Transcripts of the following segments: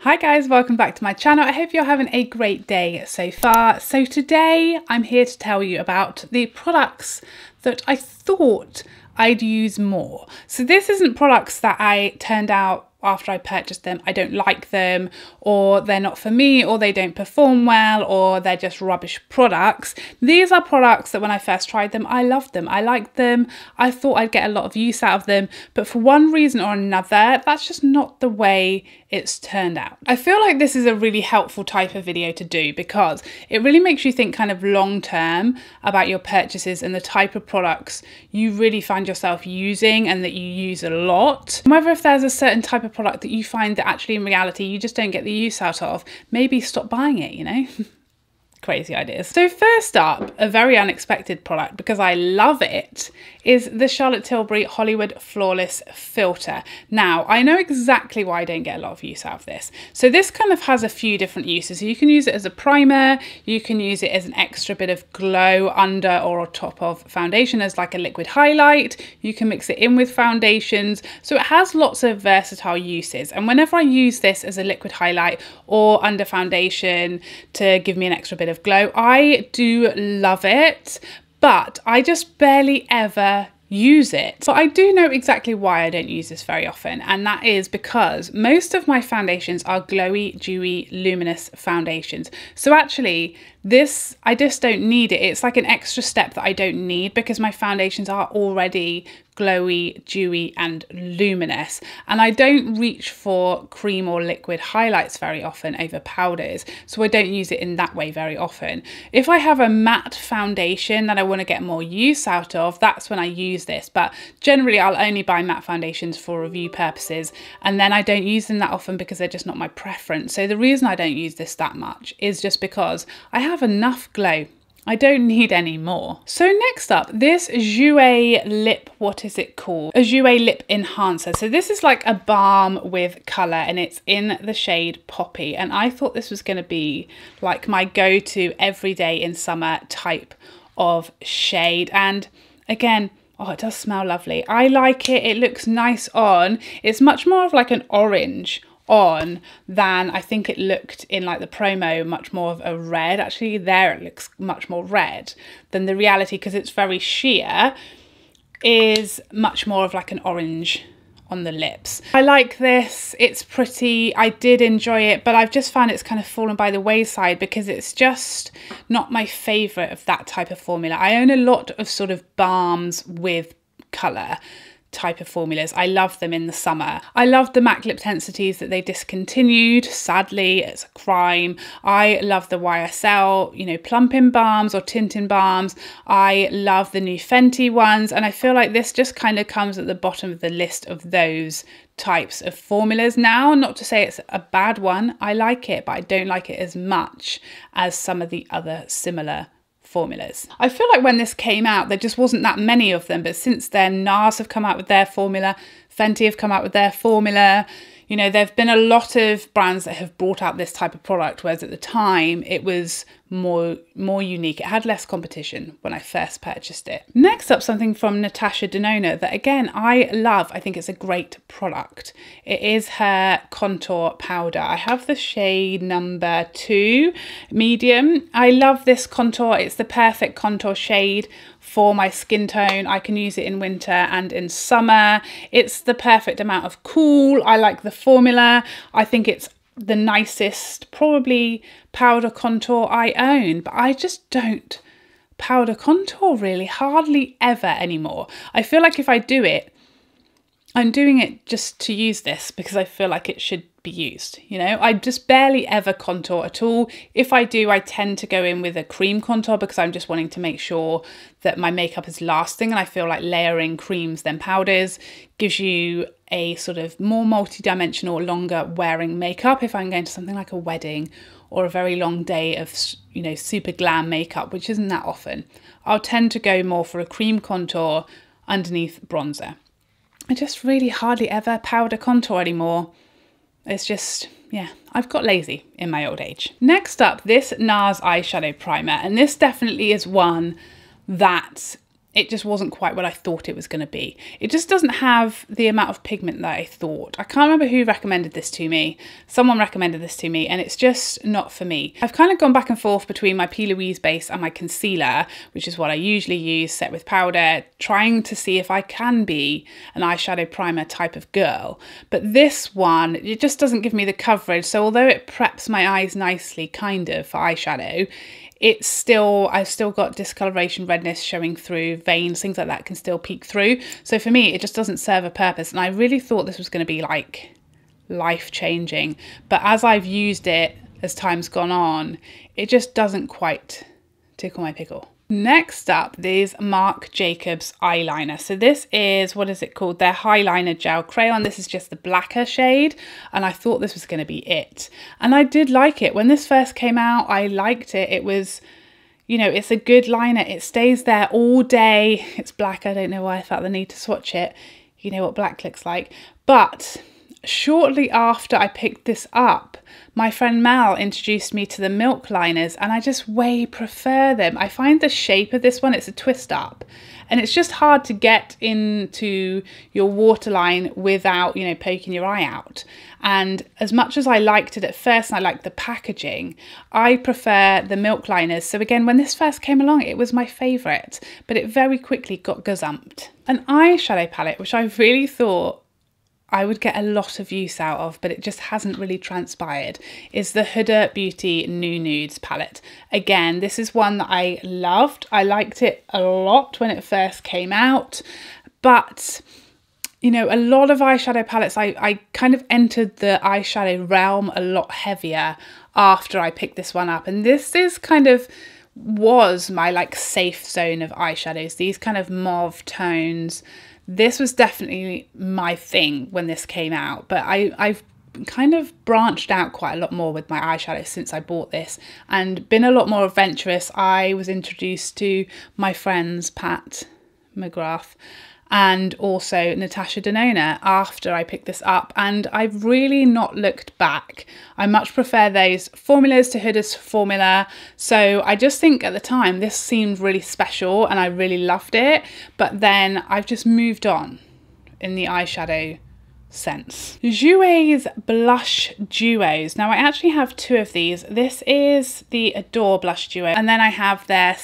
Hi guys, welcome back to my channel. I hope you're having a great day so far. So today I'm here to tell you about the products that I thought I'd use more. So this isn't products that I turned out after I purchased them, I don't like them, or they're not for me, or they don't perform well, or they're just rubbish products. These are products that when I first tried them, I loved them. I liked them. I thought I'd get a lot of use out of them, but for one reason or another, that's just not the way it's turned out. I feel like this is a really helpful type of video to do because it really makes you think kind of long term about your purchases and the type of products you really find yourself using and that you use a lot. Whether if there's a certain type of product that you find that actually in reality you just don't get the use out of, maybe stop buying it, you know? Crazy ideas. So first up, a very unexpected product because I love it, is the Charlotte Tilbury Hollywood Flawless Filter. Now, I know exactly why I don't get a lot of use out of this. So this kind of has a few different uses. So you can use it as a primer, you can use it as an extra bit of glow under or on top of foundation as like a liquid highlight. You can mix it in with foundations. So it has lots of versatile uses. And whenever I use this as a liquid highlight or under foundation to give me an extra bit of glow, I do love it, but I just barely ever use it. But I do know exactly why I don't use this very often, and that is because most of my foundations are glowy, dewy, luminous foundations. So actually this, I just don't need it. It's like an extra step that I don't need because my foundations are already glowy, dewy and luminous, and I don't reach for cream or liquid highlights very often over powders, so I don't use it in that way very often. If I have a matte foundation that I want to get more use out of, that's when I use this, but generally I'll only buy matte foundations for review purposes, and then I don't use them that often because they're just not my preference. So the reason I don't use this that much is just because I have enough glow. I don't need any more. So next up, this Jouer lip, what is it called? A Jouer lip enhancer. So this is like a balm with colour and it's in the shade Poppy. And I thought this was gonna be like my go-to everyday in summer type of shade. And again, oh, it does smell lovely. I like it, it looks nice on. It's much more of like an orange on than I think it looked in like the promo, much more of a red. Actually there it looks much more red than the reality because it's very sheer, is much more of like an orange on the lips. I like this, it's pretty, I did enjoy it, but I've just found it's kind of fallen by the wayside because it's just not my favourite of that type of formula. I own a lot of sort of balms with colour type of formulas. I love them in the summer. I love the MAC lip tensities that they discontinued. Sadly, it's a crime. I love the YSL, you know, plumping balms or tinting balms. I love the new Fenty ones, and I feel like this just kind of comes at the bottom of the list of those types of formulas now. Not to say it's a bad one. I like it, but I don't like it as much as some of the other similar formulas. I feel like when this came out, there just wasn't that many of them, but since then, Nars have come out with their formula, Fenty have come out with their formula. You know, there've been a lot of brands that have brought out this type of product, whereas at the time it was more unique. It had less competition when I first purchased it. Next up, something from Natasha Denona that again, I love. I think it's a great product. It is her contour powder. I have the shade number 2, medium. I love this contour. It's the perfect contour shade for my skin tone. I can use it in winter and in summer. It's the perfect amount of cool. I like the formula. I think it's the nicest probably powder contour I own, but I just don't powder contour really, hardly ever anymore. I feel like if I do it, I'm doing it just to use this because I feel like it should be used, you know. I just barely ever contour at all. If I do, I tend to go in with a cream contour because I'm just wanting to make sure that my makeup is lasting, and I feel like layering creams than powders gives you a sort of more multi-dimensional, longer wearing makeup if I'm going to something like a wedding or a very long day of, you know, super glam makeup, which isn't that often. I'll tend to go more for a cream contour underneath bronzer. I just really hardly ever powder contour anymore. It's just, yeah, I've got lazy in my old age. Next up, this Nars eyeshadow primer, and this definitely is one that it just wasn't quite what I thought it was going to be. It just doesn't have the amount of pigment that I thought. I can't remember who recommended this to me. Someone recommended this to me and it's just not for me. I've kind of gone back and forth between my P. Louise base and my concealer, which is what I usually use, set with powder, trying to see if I can be an eyeshadow primer type of girl. But this one, it just doesn't give me the coverage. So although it preps my eyes nicely, kind of, for eyeshadow, I've still got discoloration, redness showing through, veins, things like that can still peek through. So for me, it just doesn't serve a purpose. And I really thought this was going to be like life-changing. But as I've used it, as time's gone on, it just doesn't quite tickle my pickle. Next up is Marc Jacobs eyeliner. So this is, what is it called? Their Highliner Gel Crayon. This is just the blacker shade, and I thought this was going to be it. And I did like it. When this first came out, I liked it. It was, you know, it's a good liner. It stays there all day. It's black. I don't know why I felt the need to swatch it. You know what black looks like. But shortly after I picked this up, my friend Mel introduced me to the milk liners, and I just way prefer them. I find the shape of this one, it's a twist up, and it's just hard to get into your waterline without, you know, poking your eye out. And as much as I liked it at first and I liked the packaging, I prefer the milk liners. So again, when this first came along, it was my favourite, but it very quickly got gazumped. An eyeshadow palette, which I really thought I would get a lot of use out of, but it just hasn't really transpired, is the Huda New Nudes palette. Again, this is one that I loved. I liked it a lot when it first came out, but you know, a lot of eyeshadow palettes, I kind of entered the eyeshadow realm a lot heavier after I picked this one up. And this is was my like safe zone of eyeshadows, these kind of mauve tones. This was definitely my thing when this came out, but I've kind of branched out quite a lot more with my eyeshadows since I bought this and been a lot more adventurous. I was introduced to my friends Pat McGrath and also Natasha Denona after I picked this up, and I've really not looked back. I much prefer those formulas to Huda's formula, so I just think at the time this seemed really special and I really loved it, but then I've just moved on in the eyeshadow sense. Jouer's blush duos. Now I actually have two of these. This is the Adore blush duo, and then I have their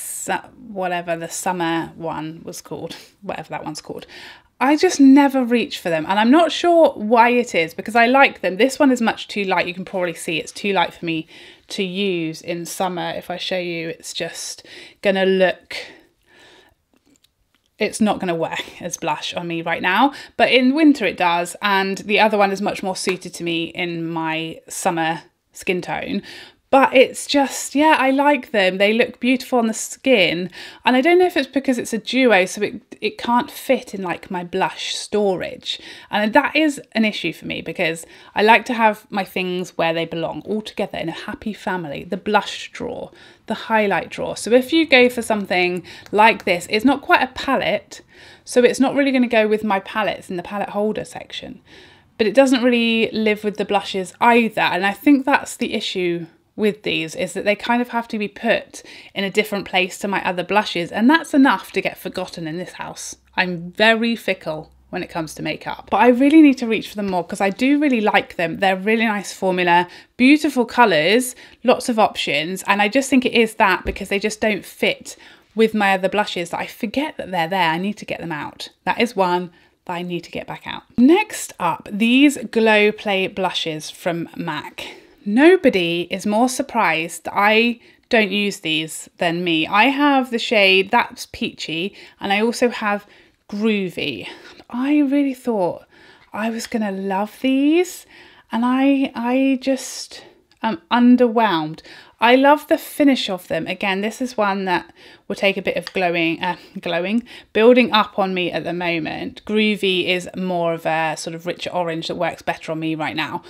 whatever the summer one was called, whatever that one's called. I just never reach for them, and I'm not sure why it is, because I like them. This one is much too light. You can probably see it's too light for me to use in summer. If I show you, it's just gonna look, it's not going to work as blush on me right now, but in winter it does, and the other one is much more suited to me in my summer skin tone. But it's just, yeah, I like them. They look beautiful on the skin, and I don't know if it's because it's a duo, so it can't fit in like my blush storage, and that is an issue for me because I like to have my things where they belong, all together in a happy family. The blush drawer, the highlight drawer. So if you go for something like this, it's not quite a palette, so it's not really going to go with my palettes in the palette holder section, but it doesn't really live with the blushes either, and I think that's the issue with these, is that they kind of have to be put in a different place to my other blushes, and that's enough to get forgotten in this house. I'm very fickle when it comes to makeup, but I really need to reach for them more because I do really like them. They're really nice formula, beautiful colours, lots of options, and I just think it is that because they just don't fit with my other blushes that I forget that they're there. I need to get them out. That is one that I need to get back out. Next up, these Glow Play blushes from MAC. Nobody is more surprised that I don't use these than me. I have the shade, that's Peachy, and I also have Groovy. I really thought I was gonna love these, and I just am underwhelmed. I love the finish of them. Again, this is one that will take a bit of building up on me at the moment. Groovy is more of a sort of richer orange that works better on me right now.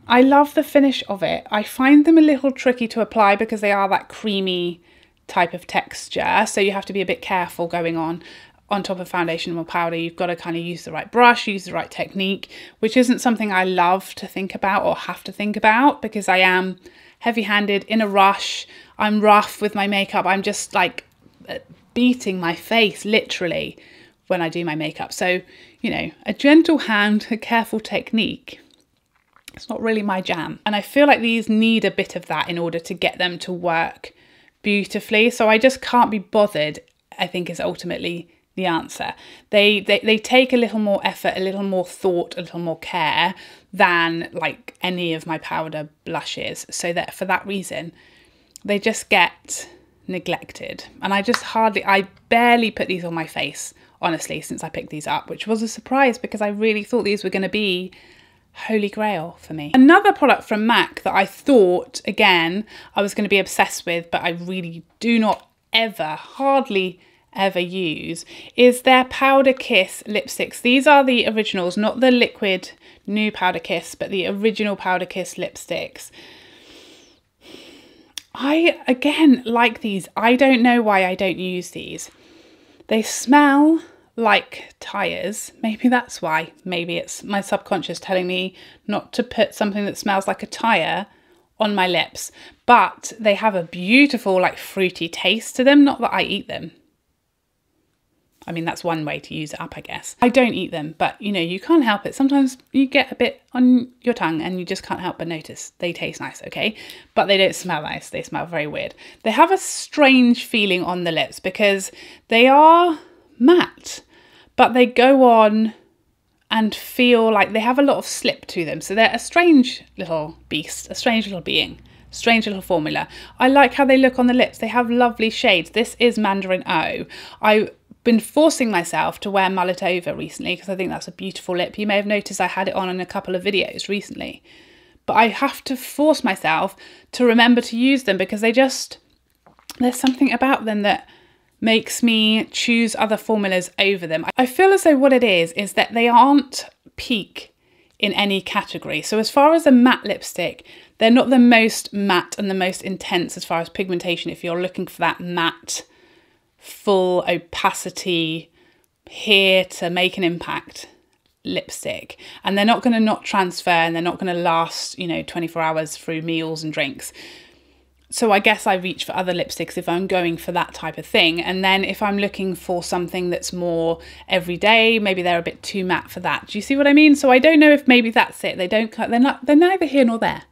I love the finish of it. I find them a little tricky to apply because they are that creamy type of texture, so you have to be a bit careful going on top of foundation or powder. You've got to kind of use the right brush, use the right technique, which isn't something I love to think about or have to think about because I am heavy-handed, in a rush. I'm rough with my makeup. I'm just like beating my face literally when I do my makeup. So, you know, a gentle hand, a careful technique, it's not really my jam. And I feel like these need a bit of that in order to get them to work beautifully. So I just can't be bothered, I think, is ultimately the answer. They take a little more effort, a little more thought, a little more care than like any of my powder blushes. So that for that reason, they just get neglected. And I barely put these on my face, honestly, since I picked these up, which was a surprise because I really thought these were going to be holy grail for me. Another product from MAC that I thought, again, I was going to be obsessed with, but I really do not ever, hardly ever use, is their Powder Kiss lipsticks. These are the originals, not the liquid new Powder Kiss, but the original Powder Kiss lipsticks. I, again, like these. I don't know why I don't use these. They smell like tyres. Maybe that's why. Maybe it's my subconscious telling me not to put something that smells like a tyre on my lips. But they have a beautiful, like, fruity taste to them. Not that I eat them. I mean, that's one way to use it up, I guess. I don't eat them, but, you know, you can't help it. Sometimes you get a bit on your tongue and you just can't help but notice. They taste nice, okay? But they don't smell nice. They smell very weird. They have a strange feeling on the lips because they are matte, but they go on and feel like they have a lot of slip to them. So they're a strange little beast, a strange little being, strange little formula. I like how they look on the lips. They have lovely shades. This is Mandarin O. I've been forcing myself to wear Mullet Over recently because I think that's a beautiful lip. You may have noticed I had it on in a couple of videos recently. But I have to force myself to remember to use them because there's something about them that makes me choose other formulas over them. I feel as though what it is that they aren't peak in any category. So as far as a matte lipstick, they're not the most matte and the most intense as far as pigmentation if you're looking for that matte, full opacity, here to make an impact lipstick. And they're not going to not transfer and they're not going to last, you know, 24 hours through meals and drinks. So I guess I reach for other lipsticks if I'm going for that type of thing. And then if I'm looking for something that's more everyday, maybe they're a bit too matte for that. Do you see what I mean? So I don't know if maybe that's it. They're neither here nor there.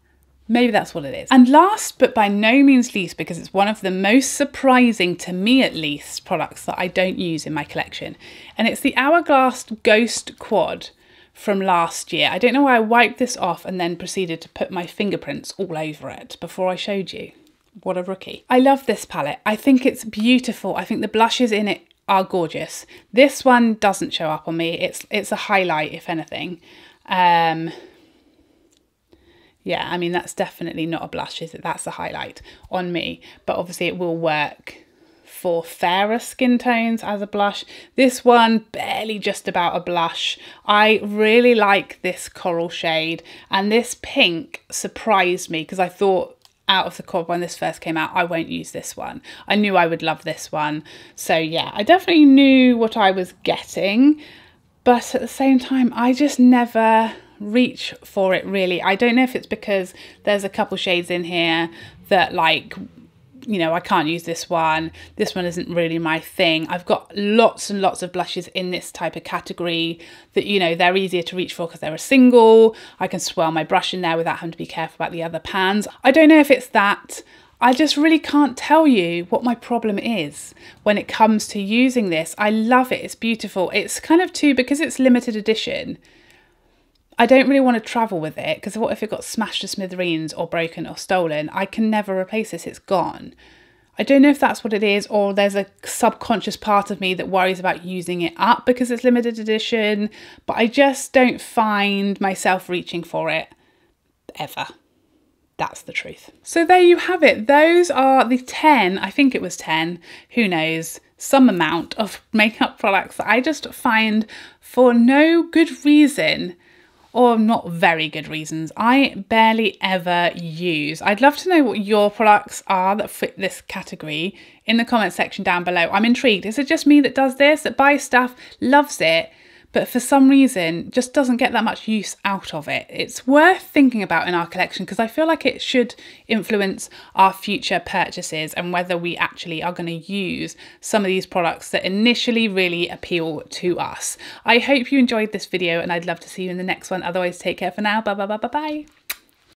Maybe that's what it is. And last, but by no means least, because it's one of the most surprising, to me at least, products that I don't use in my collection. And it's the Hourglass Ghost Quad from last year. I don't know why I wiped this off and then proceeded to put my fingerprints all over it before I showed you. What a rookie. I love this palette. I think it's beautiful. I think the blushes in it are gorgeous. This one doesn't show up on me. It's a highlight, if anything. Yeah, I mean, that's definitely not a blush, is it? That's a highlight on me. But obviously it will work for fairer skin tones as a blush. This one, barely just about a blush. I really like this coral shade. And this pink surprised me because I thought, out of the quad when this first came out, I won't use this one. I knew I would love this one. So yeah, I definitely knew what I was getting, but at the same time, I just never reach for it really. I don't know if it's because there's a couple shades in here that, like, you know, I can't use this one. This one isn't really my thing. I've got lots and lots of blushes in this type of category that, you know, they're easier to reach for because they're a single. I can swirl my brush in there without having to be careful about the other pans. I don't know if it's that. I just really can't tell you what my problem is when it comes to using this. I love it. It's beautiful. It's kind of too, because it's limited edition, I don't really want to travel with it because what if it got smashed to smithereens or broken or stolen? I can never replace this. It's gone. I don't know if that's what it is, or there's a subconscious part of me that worries about using it up because it's limited edition, but I just don't find myself reaching for it ever. That's the truth. So there you have it. Those are the 10, I think it was 10, who knows, some amount of makeup products that I just find for no good reason, or not very good reasons, I barely ever use. I'd love to know what your products are that fit this category in the comment section down below. I'm intrigued. Is it just me that does this, that buys stuff, loves it, but for some reason just doesn't get that much use out of it. It's worth thinking about in our collection because I feel like it should influence our future purchases and whether we actually are going to use some of these products that initially really appeal to us. I hope you enjoyed this video and I'd love to see you in the next one. Otherwise, take care for now. Bye bye bye bye bye.